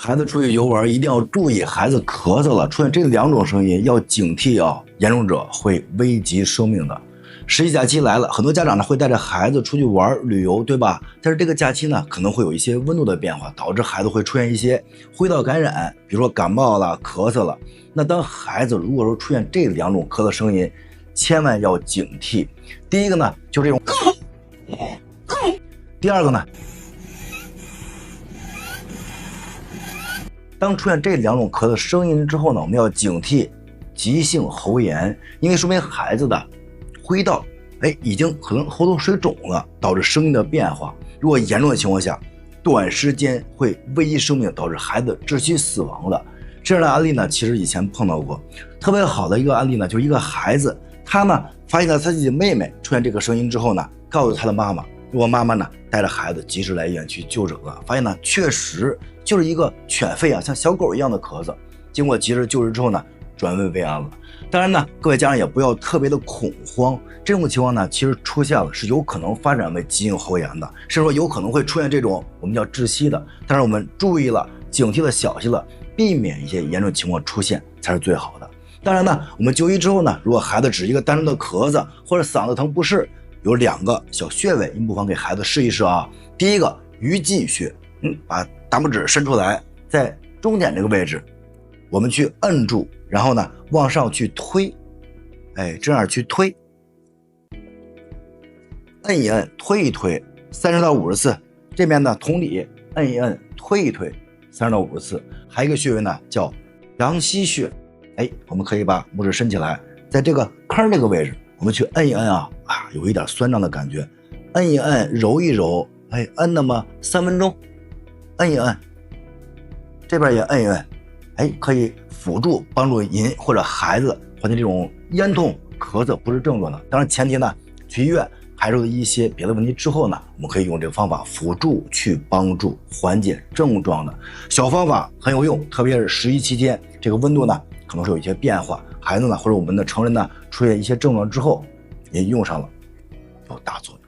孩子出去游玩一定要注意，孩子咳嗽了，出现这两种声音要警惕啊，严重者会危及生命的。十一假期来了，很多家长呢会带着孩子出去玩旅游，对吧？但是这个假期呢可能会有一些温度的变化，导致孩子会出现一些呼吸道感染，比如说感冒了、咳嗽了。那当孩子如果说出现这两种咳嗽声音，千万要警惕。第一个呢就是这种，第二个呢，当出现这两种咳嗽声音之后呢，我们要警惕急性喉炎，因为说明孩子的呼吸道已经可能喉头水肿了，导致声音的变化。如果严重的情况下，短时间会危及生命，导致孩子窒息死亡的。这样的案例呢，其实以前碰到过。特别好的一个案例呢，就是一个孩子，他呢发现了他自己的妹妹出现这个声音之后呢，告诉他的妈妈。如果妈妈呢带着孩子及时来医院去就诊了，发现呢确实就是一个犬吠啊，像小狗一样的咳嗽。经过及时救治之后呢，转危为安了。当然呢，各位家长也不要特别的恐慌，这种情况呢，其实出现了是有可能发展为急性喉炎的，甚至说有可能会出现这种我们叫窒息的。但是我们注意了、警惕了、小心了，避免一些严重情况出现才是最好的。当然呢，我们就医之后呢，如果孩子只是一个单纯的咳嗽或者嗓子疼不适，有两个小穴位，您不妨给孩子试一试啊。第一个鱼际穴，把大拇指伸出来，在中点这个位置，我们去摁住，然后呢往上去推，这样去推，摁一摁，推一推，30到50次。这边呢同理，摁一摁，推一推，30到50次。还有一个穴位呢叫阳溪穴，我们可以把拇指伸起来，在这个坑这个位置，我们去摁一摁有一点酸胀的感觉，摁一摁，揉一揉，摁那么3分钟，摁一摁，这边也摁一摁，可以辅助帮助您或者孩子缓解这种咽痛、咳嗽不是症状的。当然前提呢，去医院排除了一些别的问题之后呢，我们可以用这个方法辅助去帮助缓解症状的小方法很有用，特别是11期间，这个温度呢可能是有一些变化，孩子呢或者我们的成人呢出现一些症状之后，也用上了，有大作用。